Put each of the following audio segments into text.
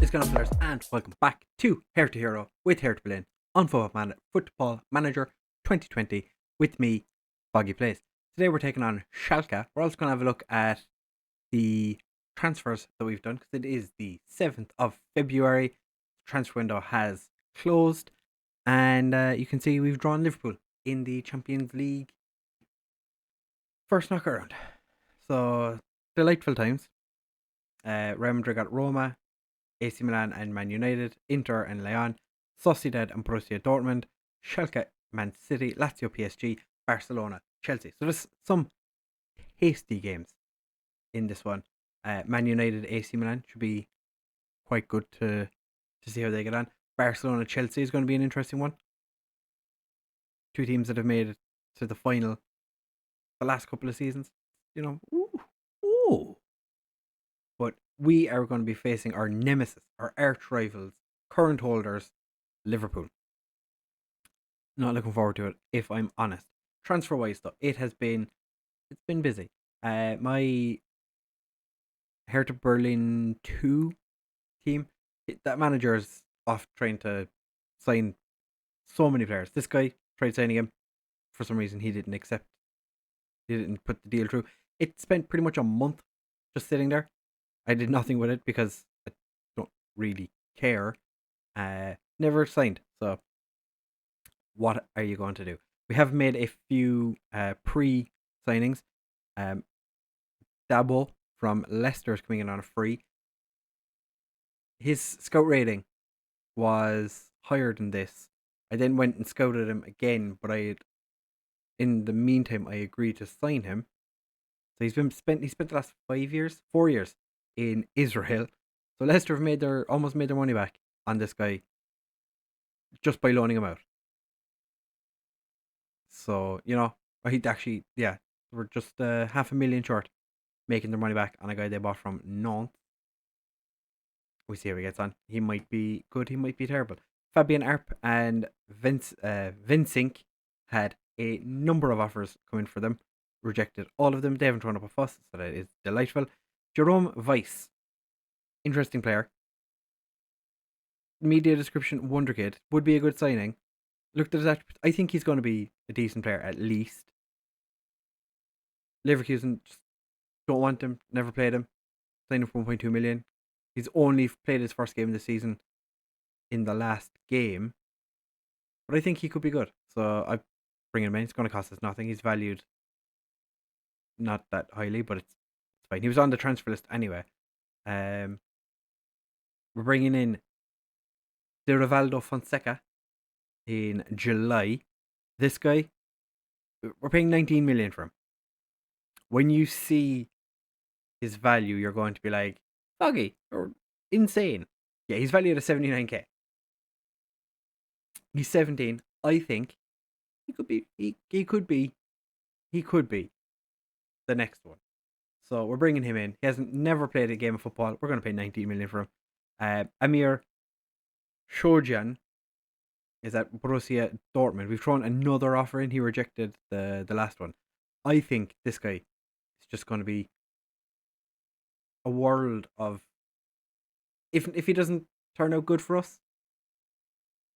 is going players and welcome back to Hertha Hero with Hertha Berlin on Football Manager 2020 with me, Foggy Plays. Today we're taking on Schalke. We're also going to have a look at the transfers that we've done because it is the 7th of February. The transfer window has closed and you can see we've drawn Liverpool in the Champions League first knockout round. So, delightful times. Real Madrid got Roma, AC Milan and Man United, Inter and Lyon, Sociedad and Borussia Dortmund, Schalke, Man City, Lazio, PSG, Barcelona, Chelsea. So there's some hasty games in this one. Man United, AC Milan should be quite good to see how they get on. Barcelona, Chelsea is going to be an interesting one. Two teams that have made it to the final the last couple of seasons. Ooh. But we are going to be facing our nemesis, our arch rivals, current holders, Liverpool. Not looking forward to it, if I'm honest. Transfer wise though, it's been busy. My Hertha Berlin 2 team, that manager is off trying to sign so many players. This guy tried signing him. For some reason he didn't put the deal through. It spent pretty much a month just sitting there. I did nothing with it because I don't really care. Never signed. So what are you going to do? We have made a few pre-signings. Dabo from Leicester is coming in on a free. His scout rating was higher than this. I then went and scouted him again, but in the meantime I agreed to sign him. So he spent the last 4 years in Israel. So Leicester have almost made their money back on this guy just by loaning him out. So, he'd actually, we're just $500,000 short making their money back on a guy they bought from Nantes. We see how he gets on. He might be good, he might be terrible. Fabian Arp and Vincink had a number of offers coming for them. Rejected all of them. They haven't thrown up a fuss, so that is delightful. Jerome Weiss, interesting player. Media description: wonderkid, would be a good signing. Looked at that. I think he's going to be a decent player at least. Leverkusen just don't want him. Never played him. Signed him for 1.2 million. He's only played his first game of the season in the last game, but I think he could be good. So I bring him in. It's going to cost us nothing. He's valued not that highly, but it's fine. He was on the transfer list anyway. We're bringing in De Rivaldo Fonseca in July. This guy, we're paying 19 million for him. When you see his value, you're going to be like, Foggy, or insane. Yeah, he's valued at 79k. He's 17. I think he could be the next one. So we're bringing him in. He hasn't never played a game of football. We're going to pay 19 million for him. Amir Shojan is at Borussia Dortmund. We've thrown another offer in. He rejected the last one. I think this guy is just going to be a world of... If he doesn't turn out good for us,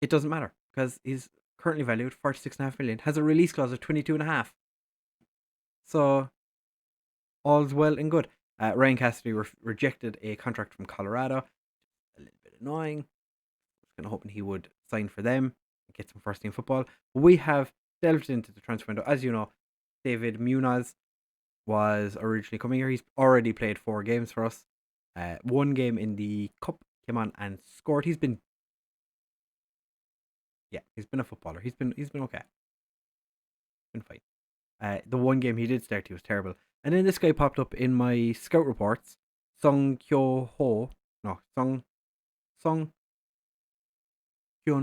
it doesn't matter because he's currently valued 46.5 million. Has a release clause of 22.5. So all's well and good. Ryan Cassidy rejected a contract from Colorado. A little bit annoying. I was kind of hoping he would sign for them and get some first team football. But we have delved into the transfer window. As you know, David Munoz was originally coming here. He's already played 4 games for us. 1 game in the cup, came on and scored. He's been a footballer. He's been okay. Been fine. The 1 game he did start, he was terrible. And then this guy popped up in my scout reports. Song Hyun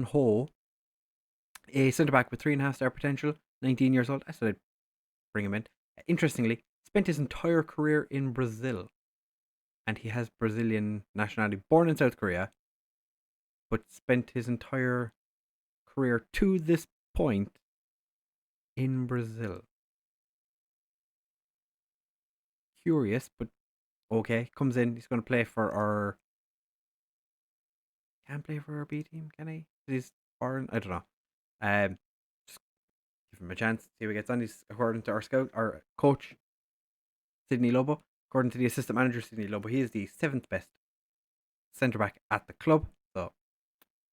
Ho, a centre back with 3.5 star potential, 19 years old. I said I'd bring him in. Interestingly, spent his entire career in Brazil, and he has Brazilian nationality. Born in South Korea, but spent his entire career to this point in Brazil. Curious, but okay. Comes in. He's going to play for our can't play for our B team, can he? He's foreign. I don't know. Just give him a chance. See how he gets on. He's according to our coach, Sydney Lobo. According to the assistant manager, Sydney Lobo, he is the 7th best centre back at the club. So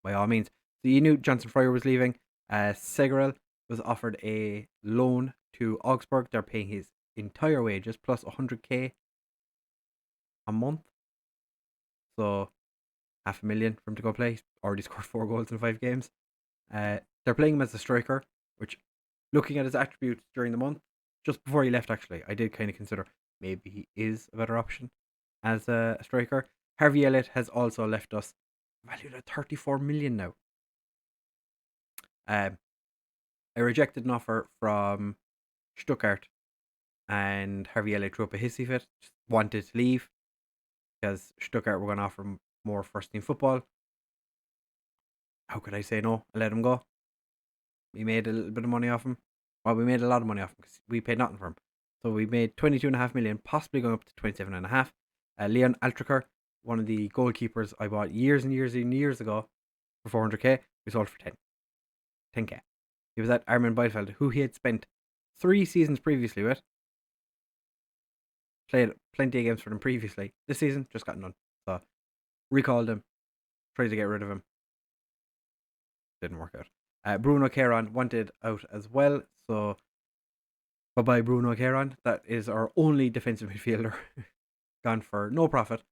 by all means, so you knew Johnson Fryer was leaving. Segerel was offered a loan to Augsburg. They're paying his entire wages plus 100k a month. So 500,000 for him to go play. He's already scored 4 goals in 5 games. They're playing him as a striker, which, looking at his attributes during the month, just before he left, actually, I did kind of consider maybe he is a better option as a striker. Harvey Elliott has also left us, valued at 34 million now. I rejected an offer from Stuttgart, and Harvey Elliott threw up a hissy fit, just wanted to leave because Stuttgart were going to offer him more first team football. How could I say no? I let him go. We made a little bit of money off him. Well, we made a lot of money off him because we paid nothing for him. So we made 22.5 million, possibly going up to 27.5. Leon Altriker, one of the goalkeepers I bought years and years and years ago for 400k, we sold for 10k. He was at Armin Bielefeld, who he had spent 3 seasons previously with. Played plenty of games for them previously. This season, just got none. So recalled him, tried to get rid of him. Didn't work out. Bruno Caron wanted out as well, so bye-bye Bruno Caron. That is our only defensive midfielder gone for no profit,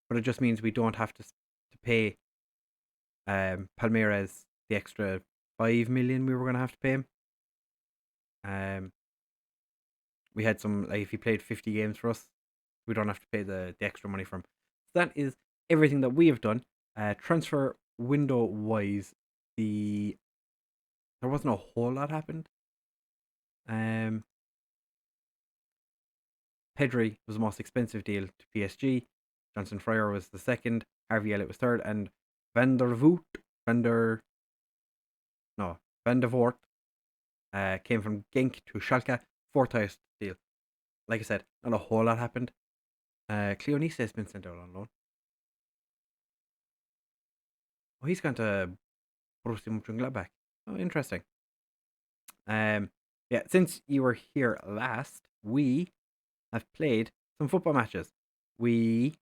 but it just means we don't have to pay Palmeiras the extra 5 million we were going to have to pay him. We had some, like, if he played 50 games for us, we don't have to pay the extra money for him. So that is everything that we have done. Transfer window wise, there wasn't a whole lot happened. Pedri was the most expensive deal to PSG. Johnson Fryer was the second. Harvey Elliott was third, and Van der Voort came from Genk to Schalke, 4th highest deal. Like I said, not a whole lot happened. Cleonise has been sent out on loan. Oh, he's gone to Borussia Mönchengladbach. Oh, interesting. Yeah, since you were here last, we have played some football matches. We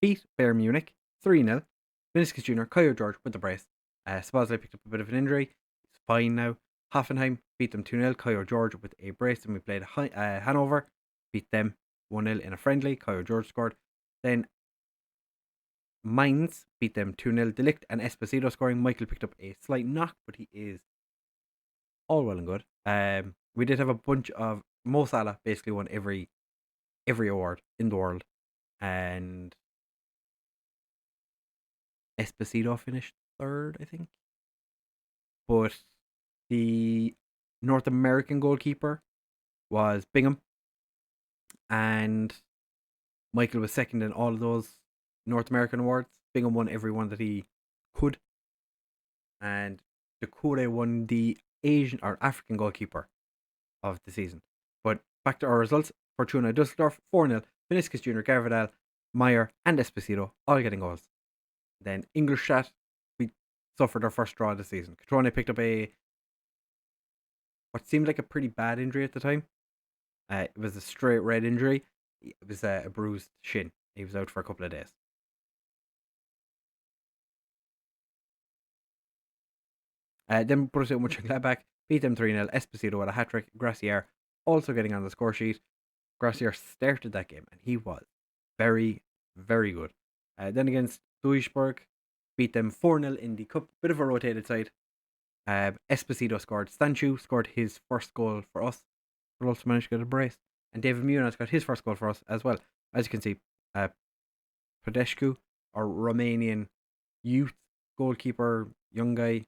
beat Bayern Munich 3-0. Vinicius Jr., Kayo George with the brace. Szoboszlai picked up a bit of an injury. He's fine now. Hoffenheim beat them 2-0. Kayo George with a brace. And we played Hanover. Beat them 1-0 in a friendly. Kayo George scored. Then Mainz beat them 2-0. Delict and Esposito scoring. Michael picked up a slight knock, but he is all well and good. We did have a bunch of... Mo Salah basically won every award in the world. And Esposito finished 3rd, I think. But the North American goalkeeper was Bingham. And Michael was second in all of those North American awards. Bingham won every one that he could. And Doucouré won the Asian or African goalkeeper of the season. But back to our results. Fortuna Dusseldorf 4-0. Vinicius Jr., Garvidal, Meyer, and Esposito all getting goals. Then Ingolstadt, we suffered our first draw of the season. Catrone picked up what seemed like a pretty bad injury at the time. It was a straight red injury. It was a bruised shin. He was out for a couple of days. Then Borussia Mönchengladbach beat them 3-0. Esposito with a hat-trick. Gracier also getting on the score sheet. Gracier started that game and he was very, very good. Then against Duisburg, beat them 4-0 in the cup. Bit of a rotated side. Esposito scored. Stanchu scored his first goal for us, but also managed to get a brace. And David Munoz got his first goal for us as well. As you can see, Podescu, our Romanian youth goalkeeper, young guy,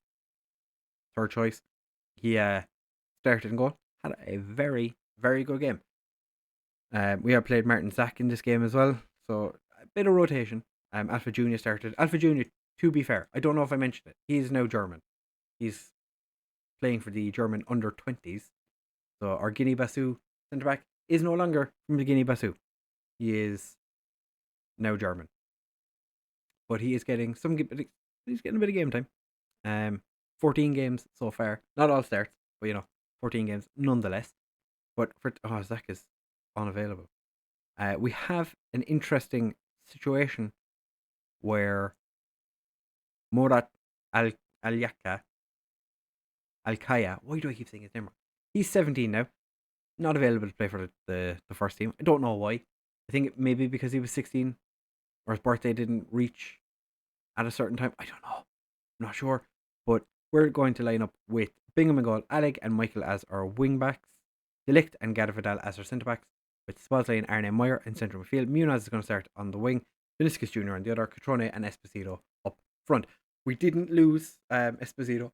3rd choice. He started in goal. Had a very, very good game. We have played Martin Zach in this game as well. So a bit of rotation. Alpha Junior started. Alpha Junior, to be fair, I don't know if I mentioned it. He is now German. He's playing for the German under-20s. So our Guinea-Bissau centre-back is no longer from the Guinea-Bissau. He is now German. But he is getting some He's getting a bit of game time. 14 games so far. Not all starts, but 14 games nonetheless. But Zach is unavailable. We have an interesting situation where Murat Al Alyaka Alkaya. Why do I keep saying his name wrong? He's 17 now. Not available to play for the first team. I don't know why. I think maybe because he was 16 or his birthday didn't reach at a certain time. I don't know. I'm not sure. But we're going to line up with Bingham and goal, Alec and Michael as our wing backs, Delict and Gada Vidal as our centre backs, with Sposley and Arne Meyer in centre midfield. Muniz is going to start on the wing, Vinicius Jr. on the other, Catrone and Esposito up front. We didn't lose Esposito,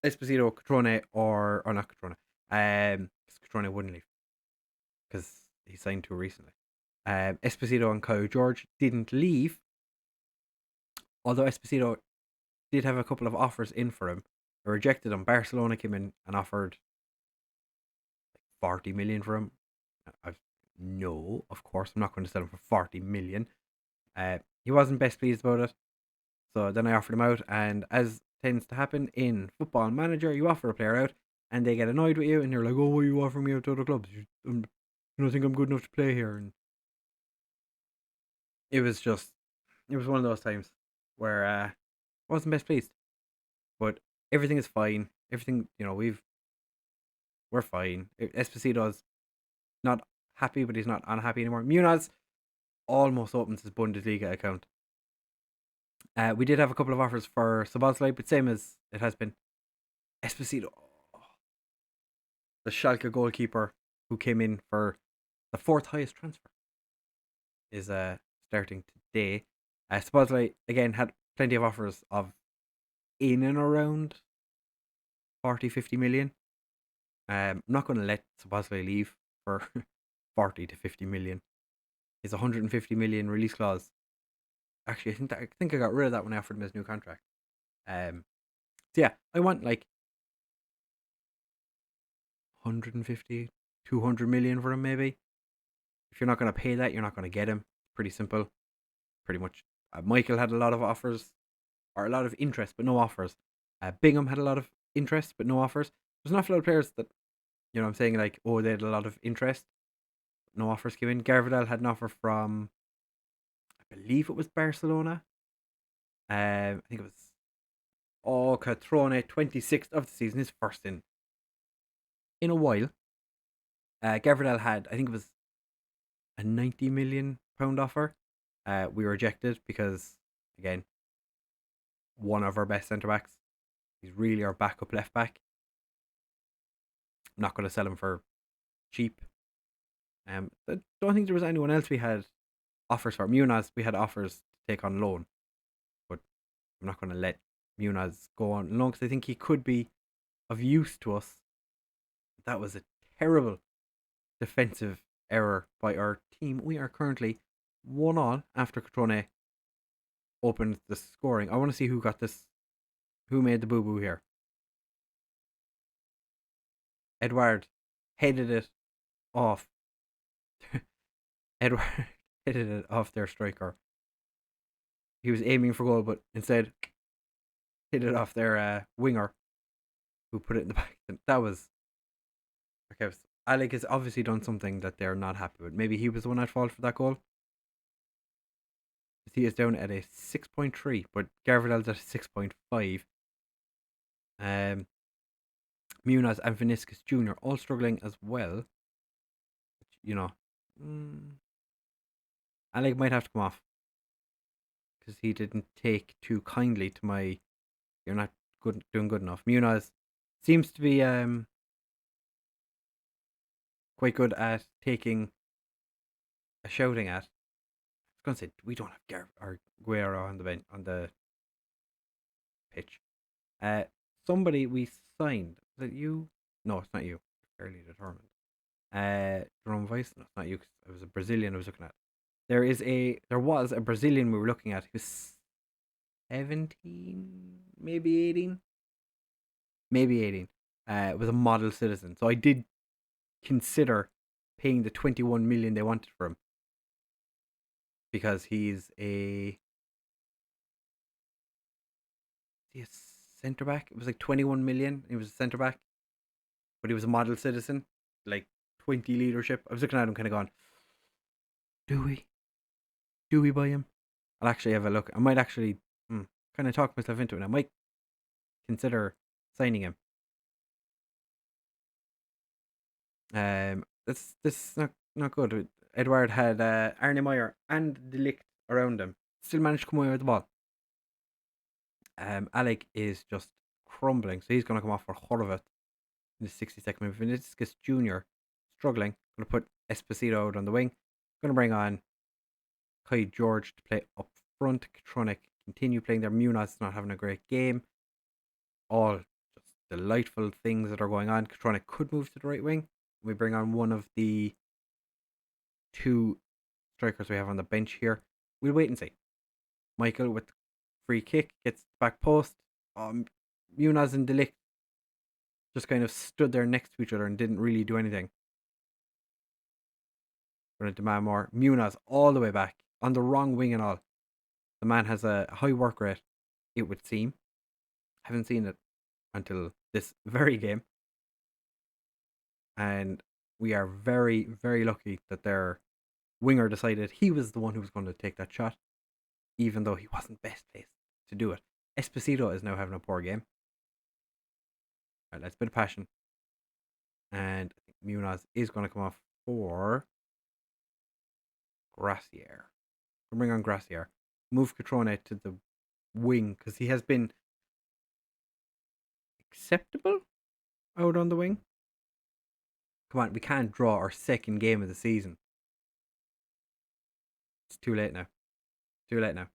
Catrone, or not Catrone. Catrone wouldn't leave because he signed too recently. Esposito and Kyle George didn't leave, although Esposito did have a couple of offers in for him. I rejected him. Barcelona came in and offered 40 million for him. No, of course, I'm not going to sell him for 40 million. He wasn't best pleased about it. So then I offered him out, and as tends to happen in Football Manager, you offer a player out, and they get annoyed with you, and you're like, "Oh, why are you offering me out to other clubs? You don't think I'm good enough to play here?" And it was one of those times where I wasn't best pleased. But everything is fine. Everything, we're fine. Esposito's not happy, but he's not unhappy anymore. Muniz almost opens his Bundesliga account. We did have a couple of offers for Szoboszlai, but same as it has been. Esposito, the Schalke goalkeeper who came in for the fourth highest transfer, is starting today. Szoboszlai, again, had plenty of offers of in and around 40, 50 million. I'm not going to let Szoboszlai leave for 40 to 50 million. His 150 million release clause. Actually, I think I got rid of that when I offered him his new contract. So yeah, I want like 150, 200 million for him maybe. If you're not going to pay that, you're not going to get him. Pretty simple. Pretty much. Michael had a lot of offers, or a lot of interest, but no offers. Bingham had a lot of interest, but no offers. There's an awful lot of players that, I'm saying like, oh, they had a lot of interest. No offers came in. Garvidal had an offer from, I believe it was Barcelona. I think it was Catrone, 26th of the season, his first in a while. Garvidal had, I think it was a £90 million offer. We rejected because, again, one of our best centre backs. He's really our backup left back. I'm not going to sell him for cheap. I don't think there was anyone else we had offers for. Muniz, we had offers to take on loan, but I'm not going to let Muniz go on loan because I think he could be of use to us. That was a terrible defensive error by our team. We are currently 1-1 after Catrone opened the scoring. I want to see who got this, who made the boo-boo here. Edward headed it off. Edward headed it off their striker. He was aiming for goal, but instead hit it off their winger, who put it in the back. That was okay. Alec has obviously done something that they're not happy with. Maybe he was the one at fault for that goal. He is down at a 6.3, but Garvidal's at a 6.5. Muniz and Vinicius Jr. all struggling as well. Alec might have to come off because he didn't take too kindly to my "you're not doing good enough." Muniz seems to be quite good at taking a shouting at. I was going to say we don't have Guerrero on the pitch. Somebody we signed. Is it you? No, it's not you. Fairly determined. Jerome Weiss. No, it's not you. Cause it was a Brazilian I was looking at. There was a Brazilian we were looking at who's 17, maybe 18. Maybe 18. Was a model citizen. So I did consider paying the 21 million they wanted for him. Because he's a he a centre back? It was like 21 million. He was a centre back, but he was a model citizen, like 20 leadership. I was looking at him, kind of going, "Do we? Do we buy him?" I'll actually have a look. I might actually kind of talk myself into it. I might consider signing him. This is not good. Edward had Arne Meyer and De Ligt around him. Still managed to come away with the ball. Alec is just crumbling, so he's going to come off for Horvath in the 62nd minute. Vinicius Jr. struggling. Going to put Esposito out on the wing. Going to bring on Kai George to play up front. Katronic continue playing there. Munoz not having a great game. All just delightful things that are going on. Katronic could move to the right wing. We bring on one of the two strikers we have on the bench here. We'll wait and see. Michael with the free kick gets back post. Munoz and De Ligt just kind of stood there next to each other and didn't really do anything. Going to demand more. Munoz all the way back on the wrong wing and all. The man has a high work rate, it would seem. Haven't seen it until this very game. And we are very, very lucky that their winger decided he was the one who was going to take that shot, even though he wasn't best placed to do it. Esposito is now having a poor game. All right, let's bit of passion. And I think Munoz is going to come off for Gracier. We'll bring on Gracier. Move Catrone to the wing because he has been acceptable out on the wing. Come on, we can't draw our second game of the season. It's too late now. Too late now.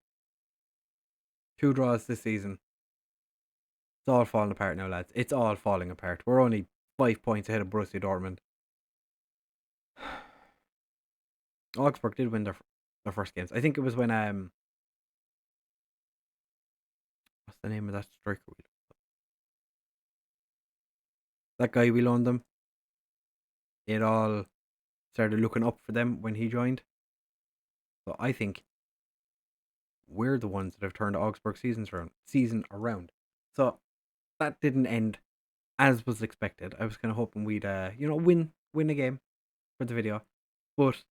2 draws this season. It's all falling apart now, lads. It's all falling apart. We're only 5 points ahead of Borussia Dortmund. Augsburg did win their first games. I think it was when what's the name of that striker? That guy we loaned them. It all started looking up for them when he joined. So I think we're the ones that have turned Augsburg season around. So that didn't end as was expected. I was kind of hoping we'd win a game for the video, but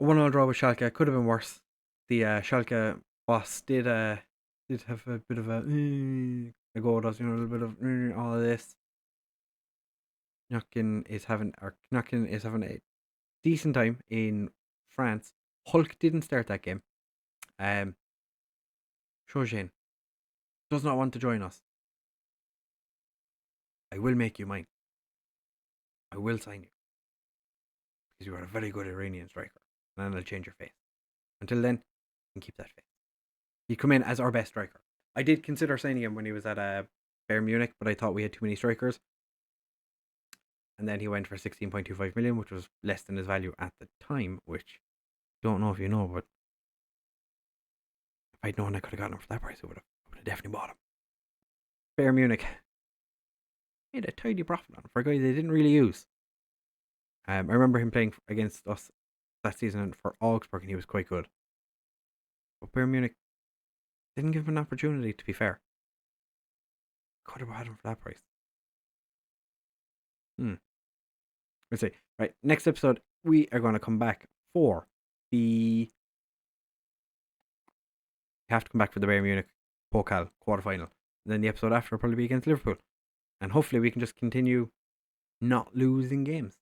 a 1-1 draw with Schalke could have been worse. The Schalke boss did have a bit of a go at us, a little bit of all of this. Knockin is having a decent time in France. Hulk didn't start that game. Shojin does not want to join us. I will make you mine. I will sign you. Because you are a very good Iranian striker. And then I'll change your face. Until then, you can keep that face. He'd come in as our best striker. I did consider signing him when he was at Bayern Munich, but I thought we had too many strikers. And then he went for 16.25 million, which was less than his value at the time, which don't know if you know, but if I'd known I could have gotten him for that price, I would have definitely bought him. Bayern Munich made a tidy profit on him for a guy they didn't really use. I remember him playing against us that season for Augsburg, and he was quite good. But Bayern Munich didn't give him an opportunity, to be fair. Could have bought him for that price. Let's see. Right, next episode, we are going to come back for the... We have to come back for the Bayern Munich Pokal quarterfinal. And then the episode after will probably be against Liverpool. And hopefully we can just continue not losing games.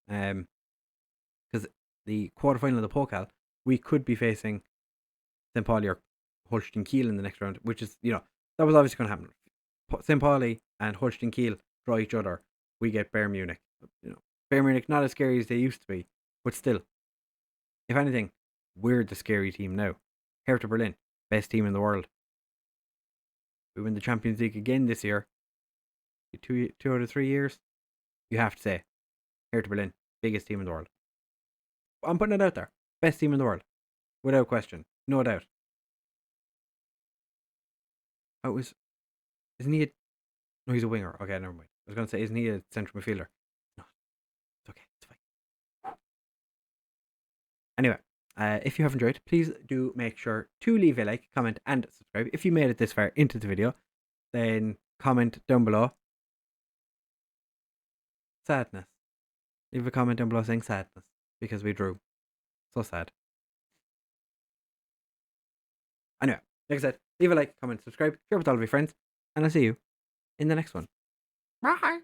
Because the quarterfinal of the Pokal, we could be facing St. Pauli or Holstein Kiel in the next round, which is, that was obviously going to happen. St. Pauli and Holstein Kiel draw each other. We get Bayern Munich. Bayern Munich not as scary as they used to be, but still, if anything, we're the scary team now. Hertha Berlin, best team in the world. We win the Champions League again this year. 2 out of 3 years. You have to say, Hertha Berlin, biggest team in the world. I'm putting it out there. Best team in the world. Without question. No doubt. Isn't he no, he's a winger. Okay, never mind. I was going to say, isn't he a central midfielder? No. It's okay. It's fine. Anyway, If you have enjoyed, please do make sure to leave a like, comment, and subscribe. If you made it this far into the video, then comment down below. Sadness. Leave a comment down below saying sadness because we drew. So sad. Anyway, like I said, leave a like, comment, subscribe, share with all of your friends, and I'll see you in the next one. Bye.